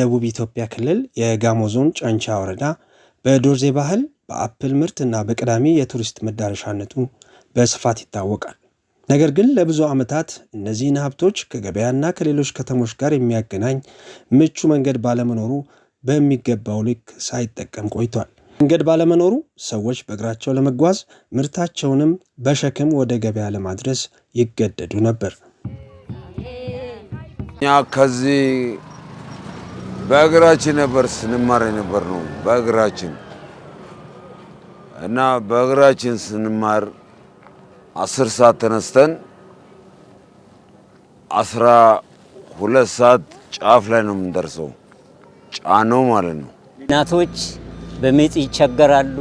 በደቡብ ኢትዮጵያ ክልል የጋሞ ዞን ጨንቻ ወረዳ በዶርዜ ባህል በአፕል ምርትና በቀዳሚ የቱሪስት መዳረሻነቱ በስፋት ይታወቃል። ነገር ግን ለብዙ ዓመታት እነዚህን ሀብቶች ከገበያና ከሌሎች ከተሞች ጋር የሚያገናኝ ምቹ መንገድ ባለመኖሩ በሚገባው ልክ ሳይጠቀም ቆይቷል። መንገድ ባለመኖሩ ሰዎች በእግራቸው ለመጓዝ ምርታቸውንም በሸክም ወደ ገበያ ለማድረስ ይገደዱ ነበር። እኛ ከዚህ በእግራችን ነበር ስንማር የነበር ነው። በእግራችን እና በእግራችን ስንማር 10 ሰዓት ተነስተን 12 ሰዓት ጫፍ ላይ ነው የምንደርሰው። ጫነው ማለት ነው። እናቶች በምጥ ይቸገራሉ።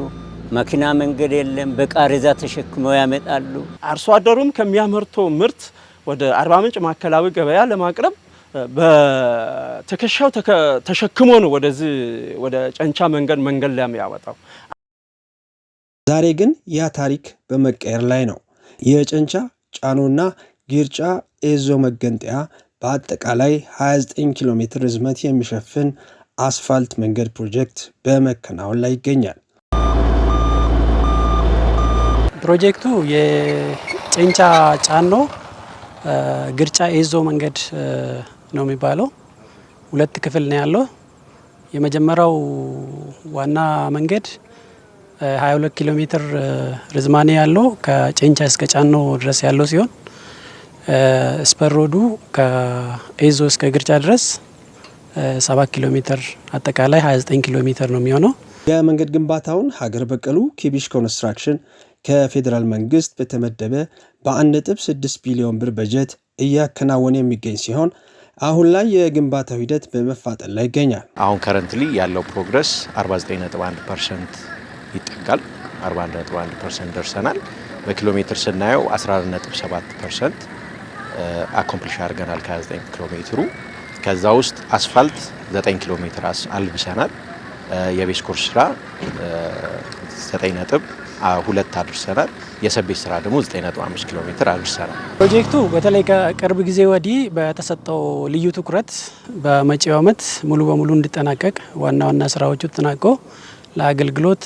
መኪና መንገድ የለም። በቃሬዛ ተሸክመው ያመጣሉ። አርሶ አደሩም ከሚያመርተው ምርት ወደ አርባ ምንጭ ማዕከላዊ ገበያ ለማቅረብ በትከሻው ተሸክሞ ነው ወደዚህ ወደ ጨንቻ መንገድ ላይ የሚያወጣው። ዛሬ ግን ያ ታሪክ በመቀየር ላይ ነው። የጨንቻ ጫኖና ጊርጫ ኤዞ መገንጠያ በአጠቃላይ 29 ኪሎ ሜትር ርዝመት የሚሸፍን አስፋልት መንገድ ፕሮጀክት በመከናወን ላይ ይገኛል። ፕሮጀክቱ የጨንቻ ጫኖ ግርጫ ኤዞ መንገድ ነው የሚባለው። 2 ክፍል ነው ያለው። የመጀመሪያው ዋና መንገድ 22 ኪሎ ሜትር ርዝማኔ ያለው ከጨንቻ እስከ ጫኖ ድረስ ያለው ሲሆን ስፐር ሮዱ ከኤዞ እስከ ግርጫ ድረስ 7 ኪሎ ሜትር አጠቃላይ 29 ኪሎ ሜትር ነው የሚሆነው። የመንገድ ግንባታውን ሀገር በቀሉ ኪቢሽ ኮንስትራክሽን ከፌዴራል መንግስት በተመደበ በ1.6 ቢሊዮን ብር በጀት እያከናወነ የሚገኝ ሲሆን አሁን ላይ የግንባታው ሂደት በመፋጠን ላይ ይገኛል። አሁን ከረንትሊ ያለው ፕሮግረስ 49.1% ይጠጋል። 41.1% ደርሰናል። በኪሎ ሜትር ስናየው 14.7% አኮምፕሊሽ አድርገናል ከ29 ኪሎ ሜትሩ። ከዛ ውስጥ አስፋልት 9 ኪሎ ሜትር አልብሰናል። የቤዝ ኮርስ ስራ 9.2 አድርሰናል። የሰቤት ስራ ደግሞ 9.5 ኪሎ ሜትር አድርሰናል። ፕሮጀክቱ በተለይ ከቅርብ ጊዜ ወዲህ በተሰጠው ልዩ ትኩረት በመጪው ዓመት ሙሉ በሙሉ እንዲጠናቀቅ ዋና ስራዎቹ ተጠናቀው ለአገልግሎት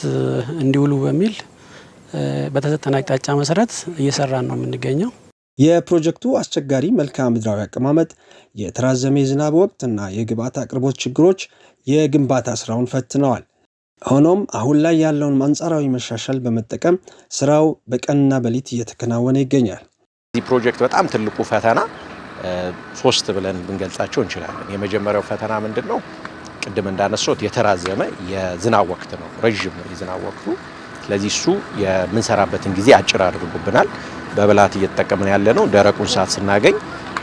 እንዲውሉ በሚል በተሰጠን አቅጣጫ መሰረት እየሰራን ነው የምንገኘው። የፕሮጀክቱ አስቸጋሪ መልክዓ ምድራዊ አቀማመጥ፣ የተራዘመ የዝናብ ወቅትና የግብዓት አቅርቦት ችግሮች የግንባታ ስራውን ፈትነዋል። ሆኖም አሁን ላይ ያለውን አንጻራዊ መሻሻል በመጠቀም ስራው በቀንና በሌሊት እየተከናወነ ይገኛል። እዚህ ፕሮጀክት በጣም ትልቁ ፈተና 3 ብለን ብንገልጻቸው እንችላለን። የመጀመሪያው ፈተና ምንድን ነው? ቅድም እንዳነሳሁት የተራዘመ የዝናብ ወቅት ነው። ረዥም ነው የዝናብ ወቅቱ። ስለዚህ እሱ የምንሰራበትን ጊዜ አጭር አድርጎብናል። በብላት እየተጠቀምን ያለ ነው። ደረቁን ሰዓት ስናገኝ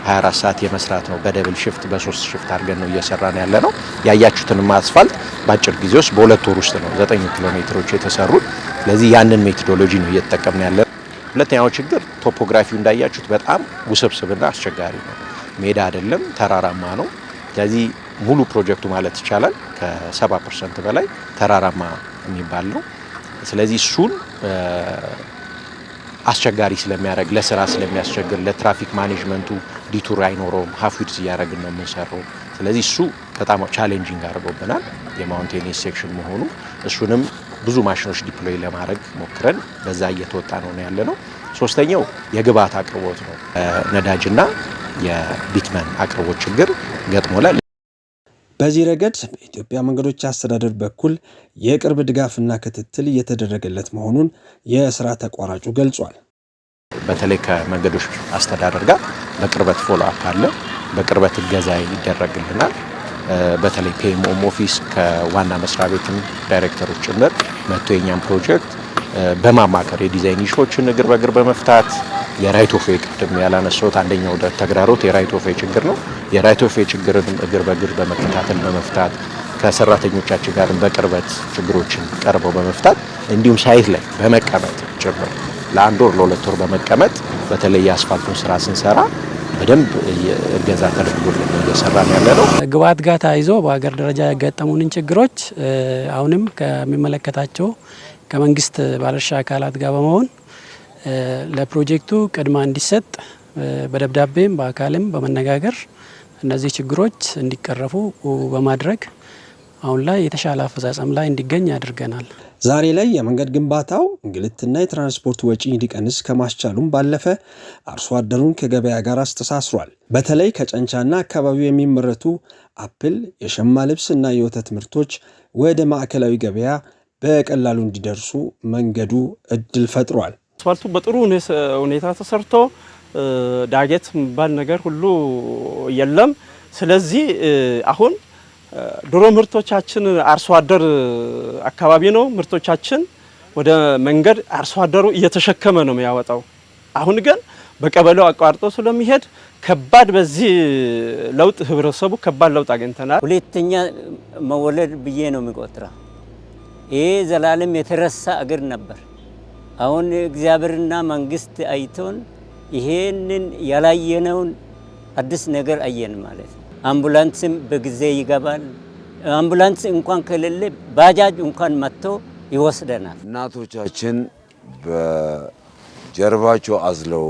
24 ሰዓት የመስራት ነው። በደብል ሽፍት በ3 ሽፍት አድርገን ነው እየሰራን ያለ ነው። ያያችሁትን አስፋልት በአጭር ጊዜ ውስጥ በ2 ወር ውስጥ ነው 9 ኪሎ ሜትሮች የተሰሩት። ስለዚህ ያንን ሜቶዶሎጂ ነው እየተጠቀምን ያለ ነው። ሁለተኛው ችግር ቶፖግራፊው እንዳያችሁት በጣም ውስብስብና አስቸጋሪ ነው። ሜዳ አይደለም፣ ተራራማ ነው። ስለዚህ ሙሉ ፕሮጀክቱ ማለት ይቻላል ከ70% በላይ ተራራማ የሚባል ነው። ስለዚህ እሱን አስቸጋሪ ስለሚያደርግ ለስራ ስለሚያስቸግር ለትራፊክ ማኔጅመንቱ ዲቱር አይኖረውም። ሀፍዊድስ እያደረግን ነው የምንሰራው። ስለዚህ እሱ በጣም ቻሌንጂንግ አድርጎብናል የማውንቴኒየስ ሴክሽን መሆኑ። እሱንም ብዙ ማሽኖች ዲፕሎይ ለማድረግ ሞክረን በዛ እየተወጣ ነው ያለ ነው። ሶስተኛው የግብዓት አቅርቦት ነው። ነዳጅና የቢትመን አቅርቦት ችግር ገጥሞላል። በዚህ ረገድ በኢትዮጵያ መንገዶች አስተዳደር በኩል የቅርብ ድጋፍና ክትትል እየተደረገለት መሆኑን የስራ ተቋራጩ ገልጿል። በተለይ ከመንገዶች አስተዳደር ጋር በቅርበት ፎሎ አፕ አለ። በቅርበት እገዛ ይደረግልናል። በተለይ ፒኤምኦም ኦፊስ ከዋና መስሪያ ቤትም ዳይሬክተሮች ጭምር መጥቶ የኛን ፕሮጀክት በማማከር የዲዛይን ኢሹዎችን እግር በእግር በመፍታት የራይት ኦፍ ዌይ ቅድም ያላነሳሁት አንደኛው ተግዳሮት የራይት ኦፍ ዌይ ችግር ነው። የራይት ኦፍ ዌይ ችግርን እግር በእግር በመከታተል በመፍታት ከሰራተኞቻችን ጋር በቅርበት ችግሮችን ቀርበው በመፍታት እንዲሁም ሳይት ላይ በመቀመጥ ጭምር ለ1 ወር ለ2 ወር በመቀመጥ በተለይ የአስፋልቱን ስራ ስንሰራ በደንብ እገዛ ተደርጎልን እየሰራን ያለ ነው። ግብዓት ጋር ተያይዞ በሀገር ደረጃ ያጋጠሙንን ችግሮች አሁንም ከሚመለከታቸው ከመንግስት ባለድርሻ አካላት ጋር በመሆን ለፕሮጀክቱ ቅድማ እንዲሰጥ በደብዳቤም በአካልም በመነጋገር እነዚህ ችግሮች እንዲቀረፉ በማድረግ አሁን ላይ የተሻለ አፈጻጸም ላይ እንዲገኝ አድርገናል። ዛሬ ላይ የመንገድ ግንባታው እንግልትና የትራንስፖርት ወጪ እንዲቀንስ ከማስቻሉም ባለፈ አርሶ አደሩን ከገበያ ጋር አስተሳስሯል። በተለይ ከጨንቻና አካባቢው የሚመረቱ አፕል፣ የሸማ ልብስና የወተት ምርቶች ወደ ማዕከላዊ ገበያ በቀላሉ እንዲደርሱ መንገዱ እድል ፈጥሯል። አስፋልቱ በጥሩ ሁኔታ ተሰርቶ ዳገት የሚባል ነገር ሁሉ የለም። ስለዚህ አሁን ድሮ ምርቶቻችን አርሶ አደር አካባቢ ነው ምርቶቻችን ወደ መንገድ አርሶ አደሩ እየተሸከመ ነው የሚያወጣው። አሁን ግን በቀበሌው አቋርጦ ስለሚሄድ ከባድ በዚህ ለውጥ ህብረተሰቡ ከባድ ለውጥ አግኝተናል። ሁለተኛ መወለድ ብዬ ነው የሚቆጥረው። ይሄ ዘላለም የተረሳ አገር ነበር። አሁን እግዚአብሔርና መንግስት አይቶን ይሄንን ያላየነውን አዲስ ነገር አየን ማለት ነው። አምቡላንስም በጊዜ ይገባል። አምቡላንስ እንኳን ከሌለ ባጃጅ እንኳን መጥቶ ይወስደናል። እናቶቻችን በጀርባቸው አዝለው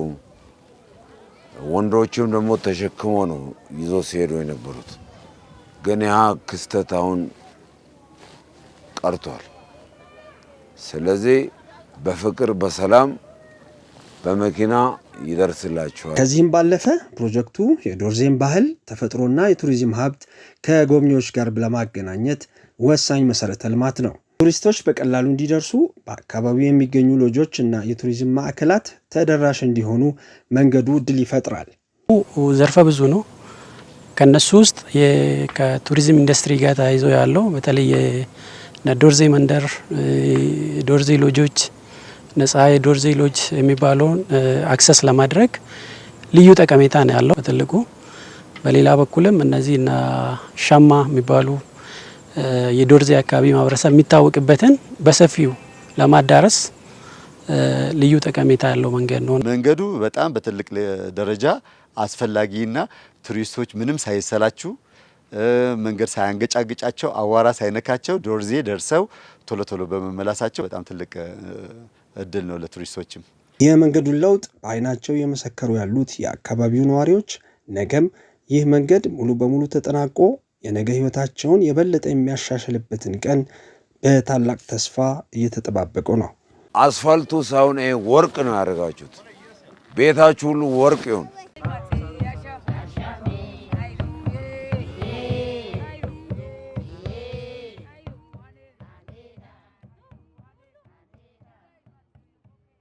ወንዶችም ደግሞ ተሸክሞ ነው ይዞ ሲሄዱ የነበሩት። ግን ያ ክስተት አሁን ቀርቷል። ስለዚህ በፍቅር በሰላም በመኪና ይደርስላቸዋል። ከዚህም ባለፈ ፕሮጀክቱ የዶርዜን ባህል ተፈጥሮና የቱሪዝም ሀብት ከጎብኚዎች ጋር ለማገናኘት ወሳኝ መሰረተ ልማት ነው። ቱሪስቶች በቀላሉ እንዲደርሱ በአካባቢው የሚገኙ ሎጆች እና የቱሪዝም ማዕከላት ተደራሽ እንዲሆኑ መንገዱ እድል ይፈጥራል። ዘርፈ ብዙ ነው። ከነሱ ውስጥ ከቱሪዝም ኢንዱስትሪ ጋር ተያይዞ ያለው በተለይ ዶርዜ መንደር፣ ዶርዜ ሎጆች፣ ነጻ የዶርዜ ሎጅ የሚባለውን አክሰስ ለማድረግ ልዩ ጠቀሜታ ነው ያለው በትልቁ። በሌላ በኩልም እነዚህ እና ሸማ የሚባሉ የዶርዜ አካባቢ ማህበረሰብ የሚታወቅበትን በሰፊው ለማዳረስ ልዩ ጠቀሜታ ያለው መንገድ ነው። መንገዱ በጣም በትልቅ ደረጃ አስፈላጊና ቱሪስቶች ምንም ሳይሰላችሁ መንገድ ሳያንገጫግጫቸው አዋራ ሳይነካቸው ዶርዜ ደርሰው ቶሎ ቶሎ በመመላሳቸው በጣም ትልቅ እድል ነው ለቱሪስቶችም። የመንገዱን ለውጥ በአይናቸው የመሰከሩ ያሉት የአካባቢው ነዋሪዎች ነገም ይህ መንገድ ሙሉ በሙሉ ተጠናቆ የነገ ህይወታቸውን የበለጠ የሚያሻሽልበትን ቀን በታላቅ ተስፋ እየተጠባበቁ ነው። አስፋልቱ ሳይሆን ወርቅ ነው ያደረጋችሁት። ቤታችሁ ሁሉ ወርቅ ይሁን።